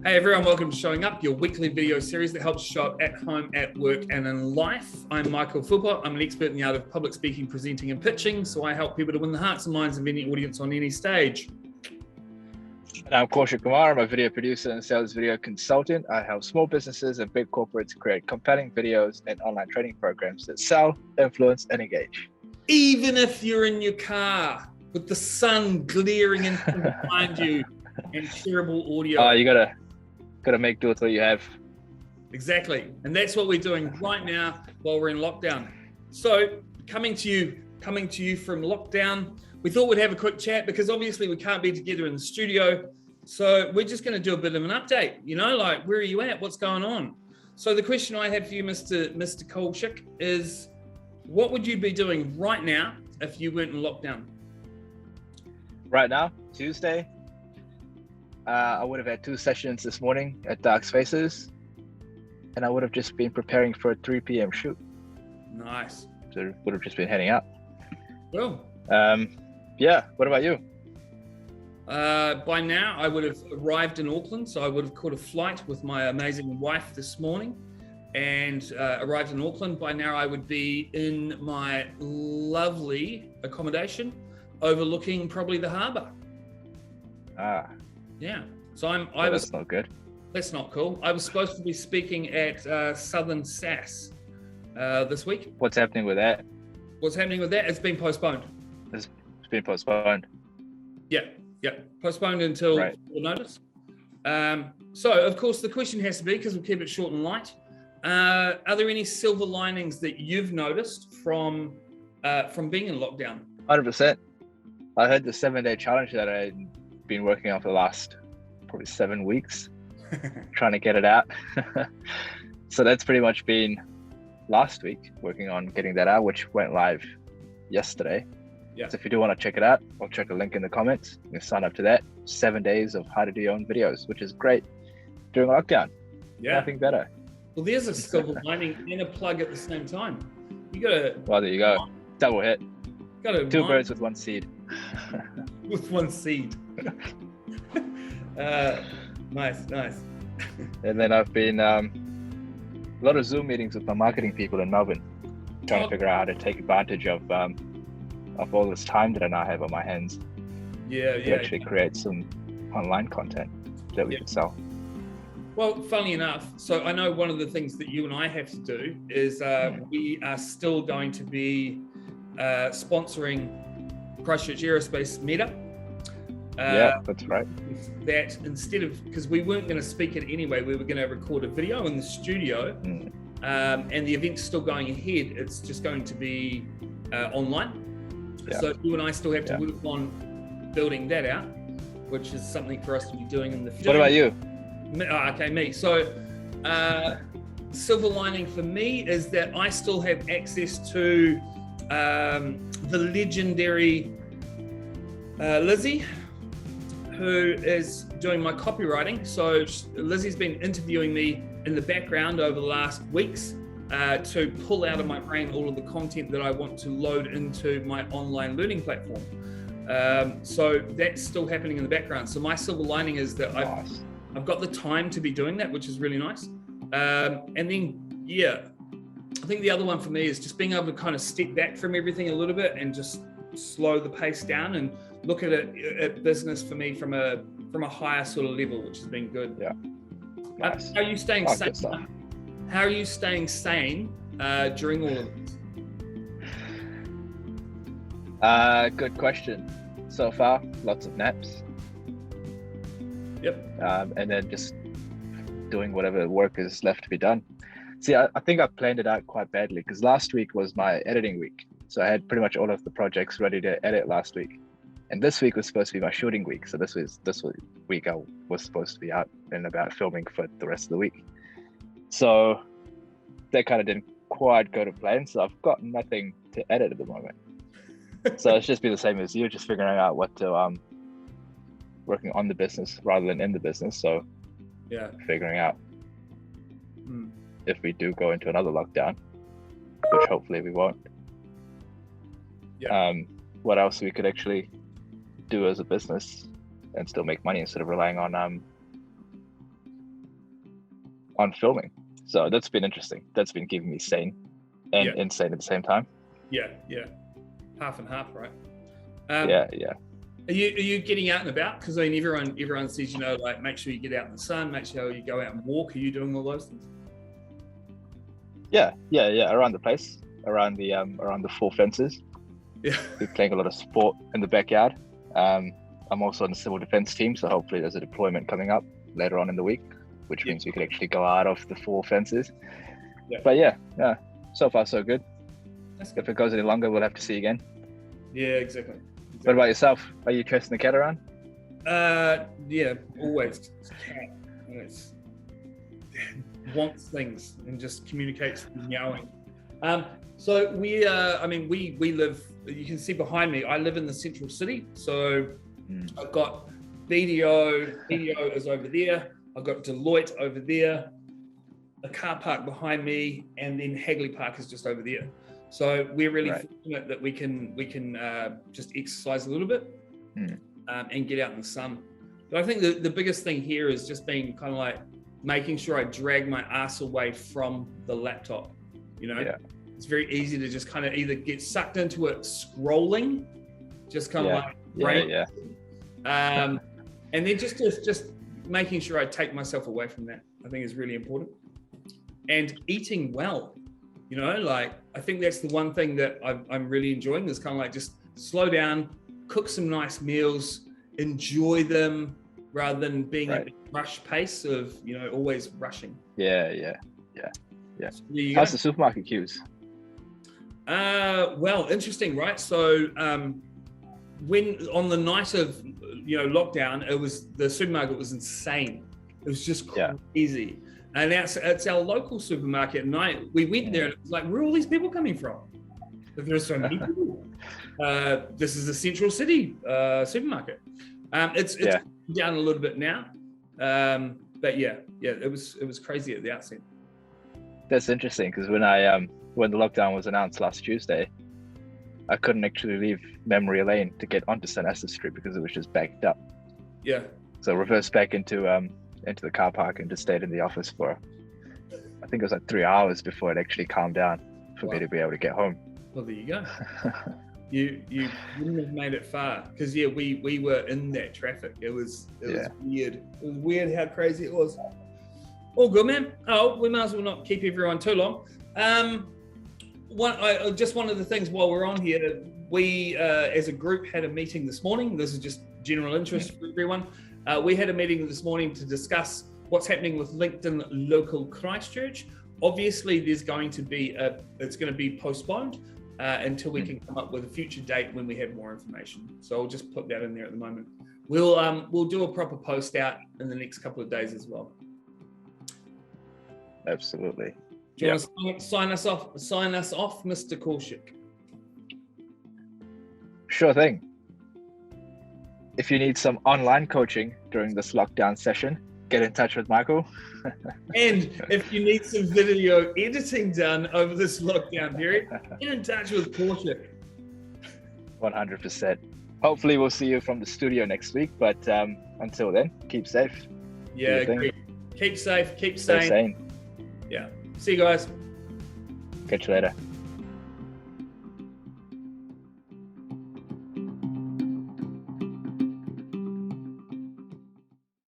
Hey everyone, welcome to Showing Up, your weekly video series that helps show up at home, at work, and in life. I'm Michael Philpott. I'm an expert in the art of public speaking, presenting, and pitching, so I help people to win the hearts and minds of any audience on any stage. And I'm Kaushik Kumar. I'm a video producer and sales video consultant. I help small businesses and big corporates create compelling videos and online training programs that sell, influence, and engage. Even if you're in your car with the sun glaring in from behind you and terrible audio. Oh, you gotta make do with what you have. Exactly. And that's what we're doing right now while we're in lockdown. So coming to you from lockdown, we thought we'd have a quick chat because obviously we can't be together in the studio. So we're just going to do a bit of an update, like where are you at? What's going on? So the question I have for you, Mr. Kaushik, is what would you be doing right now if you weren't in lockdown? Right now, Tuesday, I would have had 2 sessions this morning at Dark Spaces, and I would have just been preparing for a 3 p.m. shoot. Nice. So would have just been heading out. Cool. Yeah. What about you? By now, I would have arrived in Auckland, so I would have caught a flight with my amazing wife this morning and arrived in Auckland. By now, I would be in my lovely accommodation overlooking probably the harbour. Yeah. So That's not good. That's not cool. I was supposed to be speaking at Southern SAS this week. What's happening with that? What's happening with that? It's been postponed. It's been postponed. Yeah. Postponed until further notice. So, of course, the question has to be, because we'll keep it short and light, are there any silver linings that you've noticed from being in lockdown? 100%. I heard the 7-day challenge that I'd been working on for the last probably 7 weeks, trying to get it out. So that's pretty much been last week, working on getting that out, which went live yesterday. Yeah. So if you do want to check it out, I'll check the link in the comments. You can sign up to that. 7 days of how to do your own videos, which is great during lockdown. Yeah. Nothing better. Well, there's a silver lining and a plug at the same time. You got to. Well, there you go. Double hit. Got to 2 birds with 1 seed. With 1 seed. Nice. And then I've been a lot of Zoom meetings with my marketing people in Melbourne, trying to figure out how to take advantage of all this time that I now have on my hands. To actually create some online content that we could sell. Well, funnily enough, so I know one of the things that you and I have to do is we are still going to be sponsoring Christchurch Aerospace Meetup. Yeah, that's right. That instead of, because we weren't going to speak it anyway, we were going to record a video in the studio, and the event's still going ahead. It's just going to be online. Yeah. So you and I still have to work on building that out, which is something for us to be doing in the future. What about you? Okay, me. So silver lining for me is that I still have access to the legendary Lizzie, who is doing my copywriting. So Lizzie's been interviewing me in the background over the last weeks to pull out of my brain all of the content that I want to load into my online learning platform. So that's still happening in the background. So my silver lining is that I've got the time to be doing that, which is really nice. And then, I think the other one for me is just being able to kind of step back from everything a little bit and just slow the pace down and look at it at business for me from a higher sort of level, which has been good. Yeah. Nice. How are you staying sane? How are you staying sane during all of this? Good question. So far, lots of naps. Yep. And then just doing whatever work is left to be done. See, I think I planned it out quite badly because last week was my editing week. So I had pretty much all of the projects ready to edit last week. And this week was supposed to be my shooting week. So this week I was supposed to be out and about filming for the rest of the week. So that kind of didn't quite go to plan. So I've got nothing to edit at the moment. So it's just be the same as you, just figuring out what to working on the business rather than in the business. So figuring out if we do go into another lockdown, which hopefully we won't. What else we could actually do as a business and still make money instead of relying on on filming. So that's been interesting. That's been keeping me sane and insane at the same time. Yeah, half and half, right? Yeah. Are you getting out and about? Because I mean, everyone says, you know, like make sure you get out in the sun, make sure you go out and walk. Are you doing all those things? Yeah. Around the place, around the four fences. Yeah, we're playing a lot of sport in the backyard. I'm also on the civil defense team, so hopefully there's a deployment coming up later on in the week, which means we could actually go out of the four fences. Yeah. But yeah, so far so good. If it goes any longer, we'll have to see again. Yeah, exactly. What about yourself? Are you chasing the cat around? Yeah, always. It wants things and just communicates meowing. So we live, you can see behind me, I live in the central city. So I've got BDO is over there. I've got Deloitte over there, a car park behind me, and then Hagley Park is just over there. So we're really fortunate that we can just exercise a little bit and get out in the sun. But I think the biggest thing here is just being kind of like making sure I drag my ass away from the laptop. You know, it's very easy to just kind of either get sucked into it scrolling, just kind of like brain, and then just making sure I take myself away from that, I think is really important. And eating well. You know, like I think that's the one thing that I'm really enjoying is kind of like just slow down, cook some nice meals, enjoy them rather than being a rush pace of, you know, always rushing. Yeah. So how's the supermarket queues? Well, interesting, right? So when on the night of, you know, lockdown, the supermarket was insane. It was just crazy. And it's our local supermarket. And we went there and it was like, where are all these people coming from? If there's so many people. This is a central city supermarket. It's down a little bit now. But yeah, it was crazy at the outset. That's interesting because when the lockdown was announced last Tuesday, I couldn't actually leave Memory Lane to get onto St. Esther Street because it was just backed up. Yeah. So reversed back into the car park and just stayed in the office for, I think it was like 3 hours before it actually calmed down for me to be able to get home. Well, there you go. You wouldn't have made it far because we were in that traffic. It was weird. It was weird how crazy it was. All good, man. Oh, we might as well not keep everyone too long. One of the things while we're on here, we as a group had a meeting this morning. This is just general interest for everyone. We had a meeting this morning to discuss what's happening with LinkedIn Local Christchurch. Obviously, it's going to be postponed until we can come up with a future date when we have more information. So I'll just put that in there at the moment. We'll do a proper post out in the next couple of days as well. Absolutely. Do you want to sign us off, Mr. Korshik? Sure thing. If you need some online coaching during this lockdown session, get in touch with Michael. And if you need some video editing done over this lockdown period, get in touch with Korshik. 100%. Hopefully we'll see you from the studio next week, but until then, keep safe. Yeah, great. Keep safe, keep Stay sane. sane. Yeah. See you guys. Catch you later.